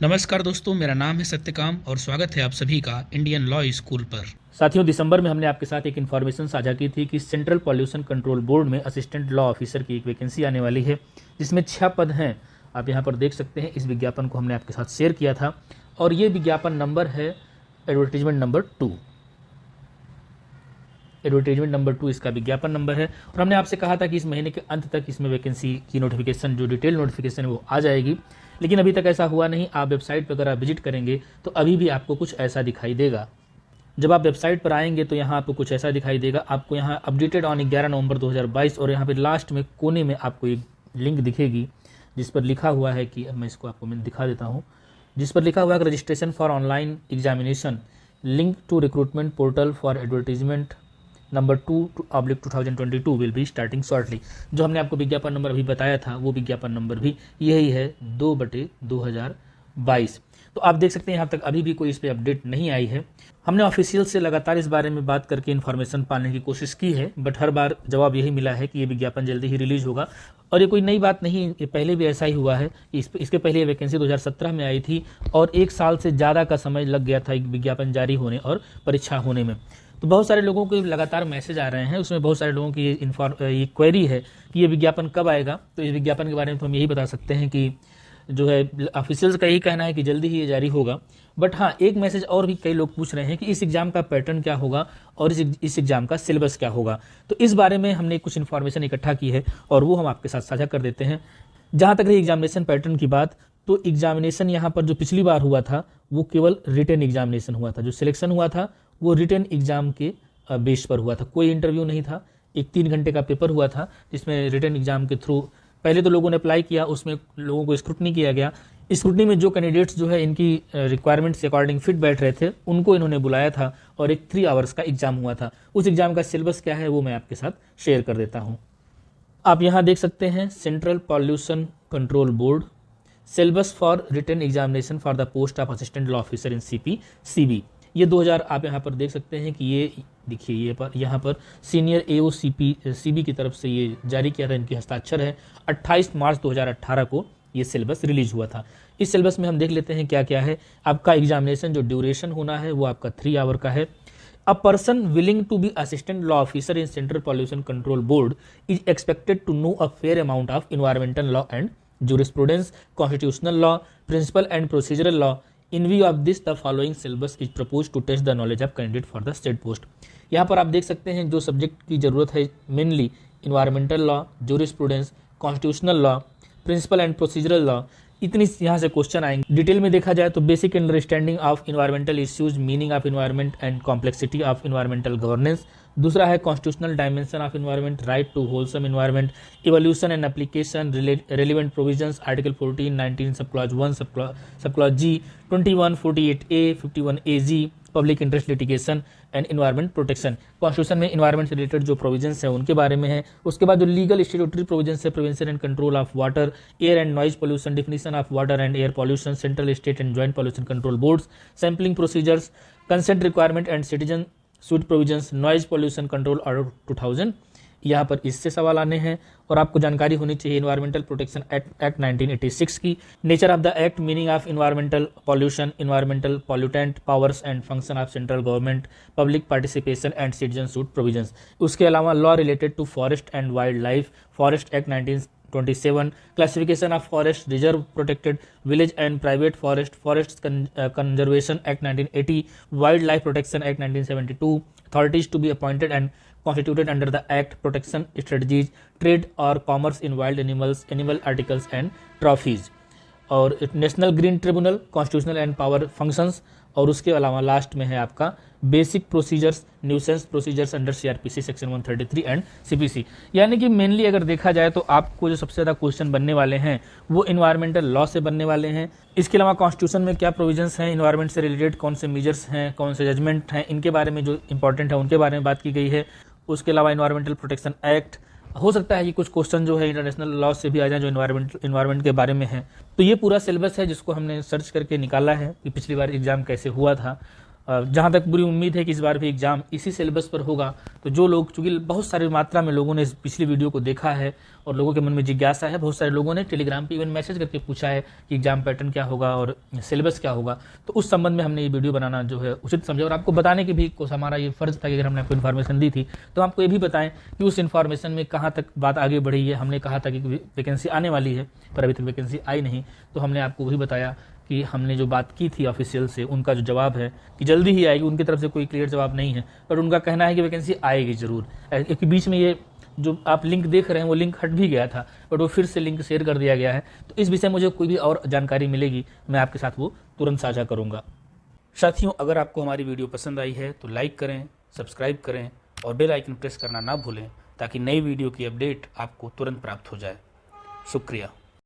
नमस्कार दोस्तों, मेरा नाम है सत्यकाम और स्वागत है आप सभी का इंडियन लॉ स्कूल पर। साथियों, दिसंबर में हमने आपके साथ एक इन्फॉर्मेशन साझा की थी कि सेंट्रल पॉल्यूशन कंट्रोल बोर्ड में असिस्टेंट लॉ ऑफिसर की एक वैकेंसी आने वाली है, जिसमें 6 पद हैं। आप यहां पर देख सकते हैं। इस विज्ञापन को हमने आपके साथ शेयर किया था और ये विज्ञापन नंबर है एडवर्टीजमेंट नंबर 2। एडवर्टीजमेंट नंबर 2 इसका विज्ञापन नंबर है और हमने आपसे कहा था कि इस महीने के अंत तक इसमें वैकेंसी की नोटिफिकेशन, जो डिटेल नोटिफिकेशन है वो आ जाएगी, लेकिन अभी तक ऐसा हुआ नहीं। आप वेबसाइट पर अगर आप विजिट करेंगे तो अभी भी आपको कुछ ऐसा दिखाई देगा। जब आप वेबसाइट पर आएंगे तो यहाँ आपको कुछ ऐसा दिखाई देगा। आपको यहाँ अपडेटेड ऑन 11 नवंबर 2022 और यहाँ पे लास्ट में कोने में आपको एक लिंक दिखेगी जिस पर लिखा हुआ है कि मैं इसको आपको दिखा देता हूँ, जिस पर लिखा हुआ है registration for online examination link to recruitment portal for advertisement number 2/2022 will be starting shortly. जो हमने आपको विज्ञापन नंबर अभी बताया था वो विज्ञापन नंबर भी यही है, 2/2022। तो आप देख सकते हैं यहाँ तक अभी भी कोई इस पर अपडेट नहीं आई है। हमने ऑफिशियल से लगातार इस बारे में बात करके इन्फॉर्मेशन पाने की कोशिश की है, बट हर बार जवाब यही मिला है कि ये विज्ञापन जल्दी ही रिलीज होगा। और ये कोई नई बात नहीं, ये पहले भी ऐसा ही हुआ है। इसके पहले ये वैकेंसी 2017 में आई थी और 1 साल से ज़्यादा का समय लग गया था एक विज्ञापन जारी होने और परीक्षा होने में। तो बहुत सारे लोगों को लगातार मैसेज आ रहे हैं, उसमें बहुत सारे लोगों की ये क्वेरी है कि ये विज्ञापन कब आएगा। तो इस विज्ञापन के बारे में तो हम यही बता सकते हैं कि जो है ऑफिशियल्स का यही कहना है कि जल्दी ही ये जारी होगा। बट हाँ, एक मैसेज और भी कई लोग पूछ रहे हैं कि इस एग्जाम का पैटर्न क्या होगा और इस एग्जाम का सिलेबस क्या होगा। तो इस बारे में हमने कुछ इन्फॉर्मेशन इकट्ठा की है और वो हम आपके साथ साझा कर देते हैं। जहाँ तक रही एग्जामिनेशन पैटर्न की बात, तो एग्जामिनेशन यहाँ पर जो पिछली बार हुआ था वो केवल रिटन एग्जामिनेशन हुआ था। जो सिलेक्शन हुआ था वो रिटन एग्जाम के बेस पर हुआ था, कोई इंटरव्यू नहीं था। एक 3 घंटे का पेपर हुआ था जिसमें रिटन एग्जाम के थ्रू पहले तो लोगों ने अप्लाई किया, उसमें लोगों को स्क्रूटनी किया गया। स्क्रूटनी में जो कैंडिडेट्स जो है इनकी रिक्वायरमेंट से अकॉर्डिंग फिट बैठ रहे थे उनको इन्होंने बुलाया था और एक 3 आवर्स का एग्जाम हुआ था। उस एग्जाम का सिलेबस क्या है वो मैं आपके साथ शेयर कर देता हूँ। आप यहाँ देख सकते हैं Central Pollution Control Board syllabus for written examination for the post of assistant law officer in CP/CB। ये 2000 आप यहाँ पर देख सकते हैं कि ये देखिए यहाँ पर सीनियर AO CP/CB की तरफ से ये जारी किया था, इनकी हस्ताक्षर है। 28 मार्च 2018 को ये सिलेबस रिलीज हुआ था। इस सिलेबस में हम देख लेते हैं क्या क्या है। आपका एग्जामिनेशन जो ड्यूरेशन होना है वो आपका 3 आवर का है। A person willing to be assistant law officer in Central Pollution Control Board is expected to know a fair amount of environmental law and jurisprudence, constitutional law, principal and procedural law. In view of this, the following syllabus is proposed to test the knowledge of candidate for the state post. यहाँ पर आप देख सकते हैं जो subject की जरूरत है, mainly environmental law, jurisprudence, constitutional law, principle and procedural law, इतनी यहाँ से क्वेश्चन आएंगे। डिटेल में देखा जाए तो basic understanding of environmental issues, meaning of environment and complexity of environmental governance. दूसरा है constitutional dimension of environment, right to wholesome environment, evolution and application, relevant provisions, article 14, 19, sub clause 1, sub clause G, 21, 48A, 51AG, public interest litigation and environment protection. Constitution में environment से related जो provisions है उनके बारे में है। उसके बाद जो लीगल स्टैट्यूटरी प्रोविजंस है, prevention and control of water, air and noise pollution, definition of water and air pollution, central, state and joint pollution control boards, sampling procedures, consent requirement and citizen suit provisions, noise pollution control order 2000। यहाँ पर इससे सवाल आने हैं और आपको जानकारी होनी चाहिए इन्वायरमेंटल प्रोटेक्शन एक्ट 1986 की, nature of the act, meaning of environmental pollution, environmental pollutant, powers and function of central government, public participation and citizen suit provisions. उसके अलावा law related to forest and wild life, forest act 1927, classification of forest, reserve, protected, village and private forest, forest conservation act 1980, wild life protection act 1972, authorities to be appointed and constituted under the act, protection strategies, trade or commerce in wild animals, animal articles and trophies, और national green tribunal, constitutional and power functions. और उसके अलावा last में है आपका basic procedures, nuisance procedures under CRPC section 133 and CPC। यानी कि mainly अगर देखा जाए तो आपको जो सबसे ज़्यादा क्वेश्चन बनने वाले हैं वो इन्वायरमेंटल लॉ से बनने वाले हैं। इसके अलावा कॉन्स्टिट्यूशन में क्या प्रोविजंस हैं, इन्वायरमेंट से रिलेटेड कौन से मेजर्स हैं, कौन से जजमेंट हैं, इनके बारे में जो इंपॉर्टेंट है उनके बारे में बात की गई है। उसके अलावा इन्वायरमेंटल प्रोटेक्शन एक्ट, हो सकता है कि कुछ क्वेश्चन जो है इंटरनेशनल लॉ से भी आ जाए जो इन्वायरमेंट के बारे में है। तो ये पूरा सिलेबस है जिसको हमने सर्च करके निकाला है कि पिछली बार एग्जाम कैसे हुआ था जहाँ तक पूरी उम्मीद है कि इस बार भी एग्जाम इसी सिलेबस पर होगा। तो जो लोग, चूंकि बहुत सारी मात्रा में लोगों ने इस पिछली वीडियो को देखा है और लोगों के मन में जिज्ञासा है, बहुत सारे लोगों ने टेलीग्राम पे इवन मैसेज करके पूछा है कि एग्जाम पैटर्न क्या होगा और सिलेबस क्या होगा, तो उस संबंध में हमने ये वीडियो बनाना जो है उचित समझा और आपको बताने की भी हमारा ये फर्ज था कि अगर हमने आपको इन्फॉर्मेशन दी थी तो आपको ये भी बताएं कि उस इन्फॉर्मेशन में कहाँ तक बात आगे बढ़ी है। हमने कहा था कि वैकेंसी आने वाली है पर अभी तक वैकेंसी आई नहीं, तो हमने आपको वही बताया कि हमने जो बात की थी ऑफिशियल से, उनका जो जवाब है कि जल्दी ही आएगी, उनकी तरफ से कोई क्लियर जवाब नहीं है, पर उनका कहना है कि वैकेंसी आएगी जरूर। क्योंकि बीच में ये जो आप लिंक देख रहे हैं वो लिंक हट भी गया था, बट वो फिर से लिंक शेयर कर दिया गया है। तो इस विषय में मुझे कोई भी और जानकारी मिलेगी मैं आपके साथ वो तुरंत साझा करूंगा। साथियों, अगर आपको हमारी वीडियो पसंद आई है तो लाइक करें, सब्सक्राइब करें और बेल आइकन प्रेस करना ना भूलें ताकि नई वीडियो की अपडेट आपको तुरंत प्राप्त हो जाए। शुक्रिया।